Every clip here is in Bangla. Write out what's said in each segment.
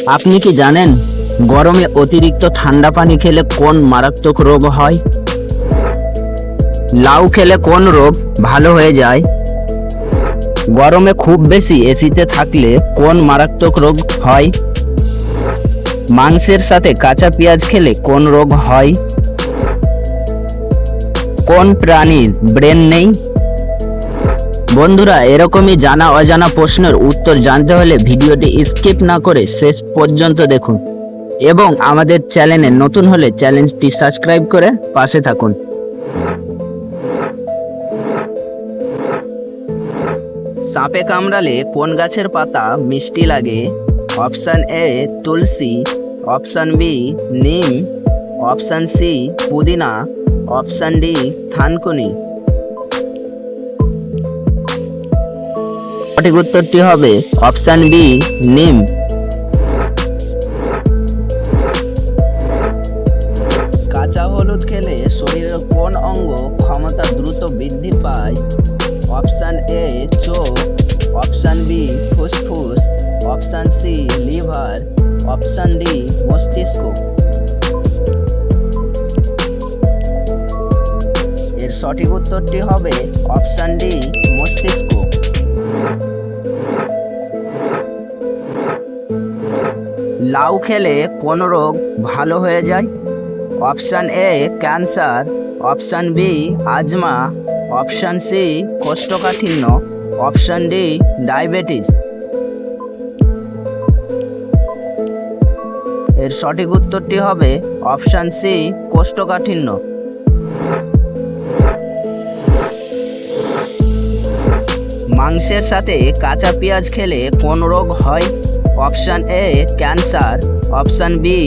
আপনি কি জানেন গরমে অতিরিক্ত ঠান্ডা পানি খেলে কোন মারাত্মক রোগ হয়? লাউ খেলে কোন রোগ ভালো হয়ে যায়? গরমে খুব বেশি এসিতে থাকলে কোন মারাত্মক রোগ হয়? মাংসের সাথে কাঁচা পেঁয়াজ খেলে কোন রোগ হয়? কোন প্রাণীর ব্রেন নেই? বন্ধুরা, এরকমই জানা অজানা প্রশ্নের উত্তর জানতে হলে ভিডিওটি স্কিপ না করে শেষ পর্যন্ত দেখুন এবং আমাদের চ্যানেলে নতুন হলে চ্যানেলটি সাবস্ক্রাইব করে পাশে থাকুন। সাপে কামড়ালে কোন গাছের পাতা মিষ্টি লাগে? অপশান এ তুলসী, অপশান বি নিম, অপশান সি পুদিনা, অপশান ডি থানকুনি। সঠিক উত্তরটি হবে অপশান বি নিম। কাঁচা হলুদ খেলে শরীরের কোন অঙ্গ ক্ষমতা দ্রুত বৃদ্ধি পায়? অপশান এ চোখ, অপশান বি ফুসফুস, option C liver, option D মস্তিষ্ক। এর সঠিক উত্তরটি হবে অপশান ডি মস্তিষ্ক। লাউ খেলে কোন রোগ ভালো হয়ে যায়? Option A cancer, option B asthma, option C কোষ্ঠকাঠিন্য, অপশান ডি ডায়াবেটিস। এর সঠিক উত্তরটি হবে অপশান সি কোষ্ঠকাঠিন্য। মাংসের সাথে কাঁচা পেঁয়াজ খেলে কোন রোগ হয়? Option A cancer, option B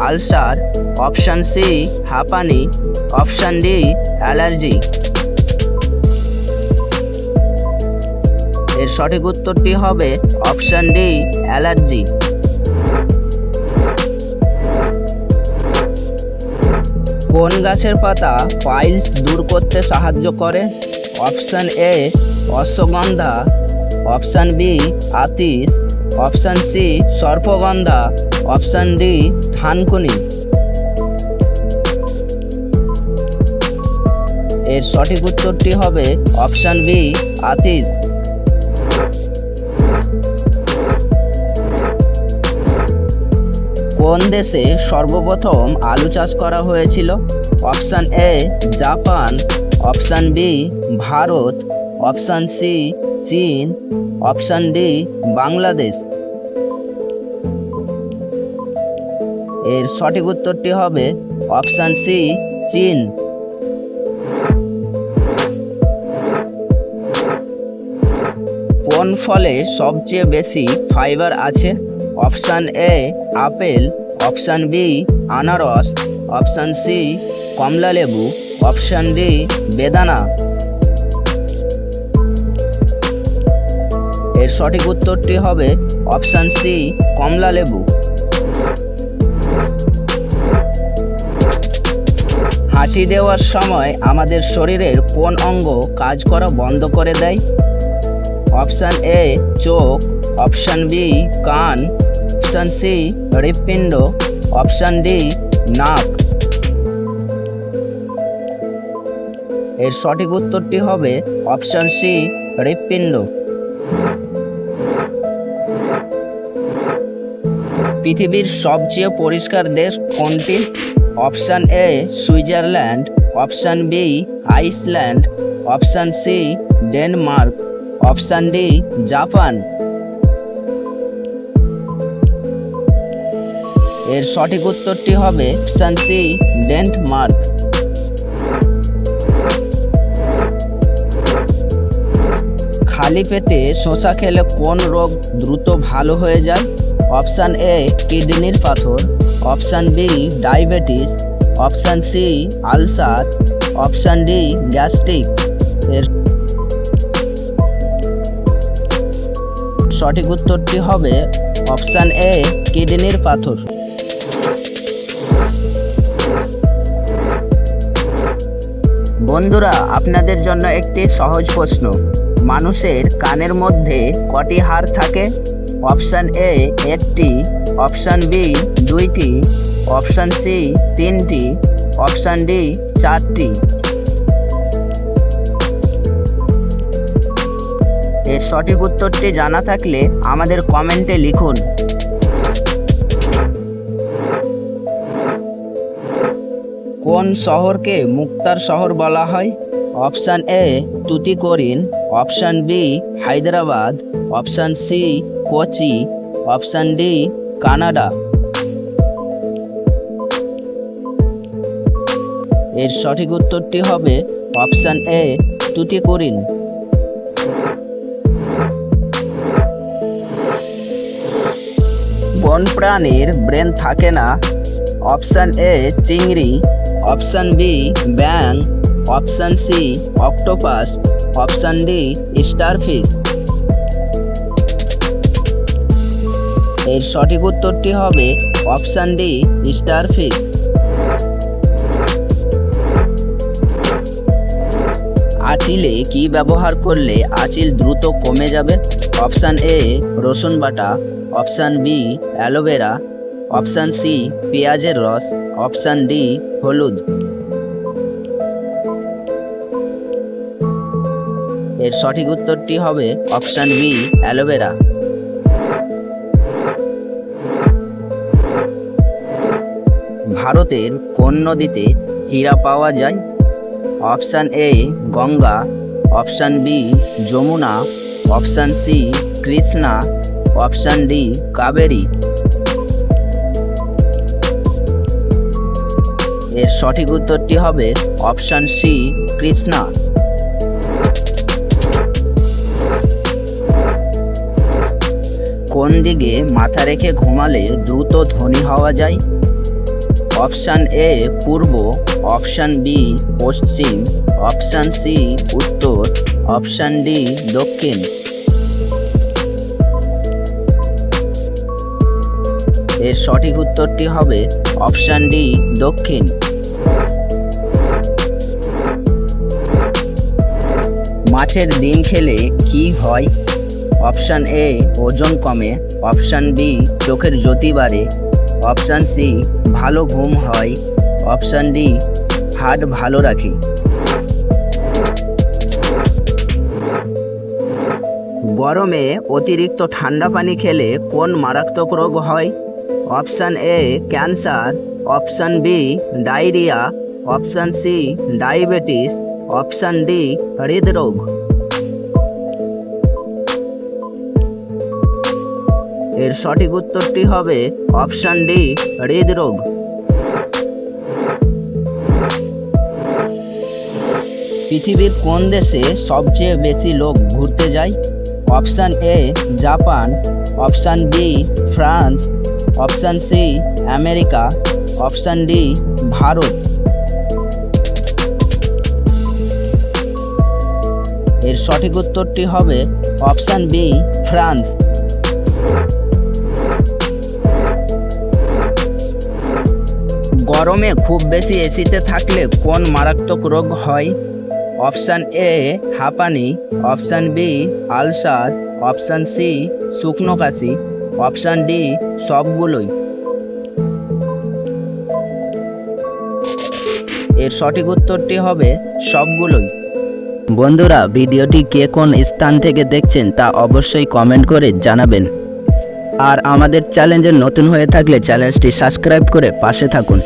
ulcer, option C হাঁপানি, অপশান ডি অ্যালার্জি। এর সঠিক উত্তরটি হবে অপশান ডি অ্যালার্জি। কোন গাছের পাতা পাইলস দূর করতে সাহায্য করে? Option A ashwagandha, option B আতিশ, অপশান সি সর্পগন্ধা, অপশান ডি থানকুনি। এর সঠিক উত্তরটি হবে অপশান বি আতিশ। কোন দেশে সর্বপ্রথম আলু চাষ করা হয়েছিল? Option A Japan, option B Bharat, option C চীন, অপশান ডি বাংলাদেশ। এর সঠিক উত্তরটি হবে অপশান সি চীন। কোন ফলে সবচেয়ে বেশি ফাইবার আছে? Option A apple, option B আনারস, অপশান সি কমলালেবু, অপশান ডি বেদানা। এর সঠিক উত্তরটি হবে অপশান সি কমলালেবু। হাঁচি দেওয়ার সময় আমাদের শরীরের কোন অঙ্গ কাজ করা বন্ধ করে দেয়? অপশান এ চোখ, অপশান বি কান, অপশান সি হৃৎপিণ্ড, অপশান ডি নাক। এর সঠিক উত্তরটি হবে অপশান সি হৃৎপিণ্ড। পৃথিবীর সবচেয়ে পরিষ্কার দেশ কোনটি? Option A Switzerland, option B Iceland, option C Denmark, option D Japan. এর সঠিক উত্তরটি হবে অপশান সি ডেনমার্ক। খালি পেটে শসা খেলে কোন রোগ দ্রুত ভালো হয়ে যায়? অপশান এ কিডনির পাথর, option B diabetes, option C ulcer, option D gastric. এর সঠিক উত্তরটি হবে অপশান এ কিডনির পাথর। বন্ধুরা, আপনাদের জন্য একটি সহজ প্রশ্ন। মানুষের কানের মধ্যে কটি হাড় থাকে? অপশান এ একটি, অপশান বি দুইটি, অপশান সি তিনটি, অপশান ডি চারটি। এর সঠিক উত্তরটি জানা থাকলে আমাদের কমেন্টে লিখুন। কোন শহরকে মুক্তার শহর বলা হয়? Option A Tuticorin, option B Hyderabad, option C Kochi, option D Canada. এর সঠিক উত্তরটি হবে অপশান এ তুতিকোরিন। কোন প্রাণীর ব্রেন থাকে না? অপশান এ চিংড়ি, অপশান বি ব্যাং, option C octopus, option D starfish. এর সঠিক উত্তরটি হবে অপশান ডি স্টারফিশ। আঁচিলে কি ব্যবহার করলে আঁচিল দ্রুত কমে যাবে? অপশান এ রসুন বাটা, option B aloe vera, option C পেঁয়াজের রস, অপশান ডি হলুদ। এর সঠিক উত্তরটি হবে অপশান বি অ্যালোভেরা। ভারতের কোন নদীতে হীরা পাওয়া যায়? Option A Ganga, option B Yamuna, option C Krishna, option D Kaveri. এর সঠিক উত্তরটি হবে অপশান সি কৃষ্ণা। কোন দিকে মাথা রেখে ঘুমালে দ্রুত ধনী হওয়া যায়? অপশান এ পূর্ব, অপশান বি পশ্চিম, অপশান সি উত্তর, অপশান ডি দক্ষিণ। এর সঠিক উত্তরটি হবে অপশান ডি দক্ষিণ। মাছের ডিম খেলে কি হয়? অপশান এ ওজন কমে, অপশান বি চোখের জ্যোতি বাড়ে, অপশান সি ভালো ঘুম হয়, অপশান ডি হার্ট ভালো রাখে। গরমে অতিরিক্ত ঠান্ডা পানি খেলে কোন মারাত্মক রোগ হয়? Option A cancer, option B diarrhoea, option C diabetes, option D হৃদরোগ। এর সঠিক উত্তরটি হবে অপশান ডি হৃদরোগ। পৃথিবীর কোন দেশে সবচেয়ে বেশি লোক ঘুরতে যায়? Option A Japan, option B France, option C America, option D Bharat. এর সঠিক উত্তরটি হবে অপশান বি ফ্রান্স। গরমে খুব বেশি এসিতে থাকলে কোন মারাত্মক রোগ হয়? অপশান এ হাঁপানি, option B ulcer, option C শুকনো কাশি, অপশান ডি সবগুলোই। এর সঠিক উত্তরটি হবে সবগুলোই। বন্ধুরা, ভিডিওটি কে কোন স্থান থেকে দেখছেন তা অবশ্যই কমেন্ট করে জানাবেন। আর আমাদের চ্যানেলে নতুন হয়ে থাকলে চ্যানেলটি সাবস্ক্রাইব করে পাশে থাকুন।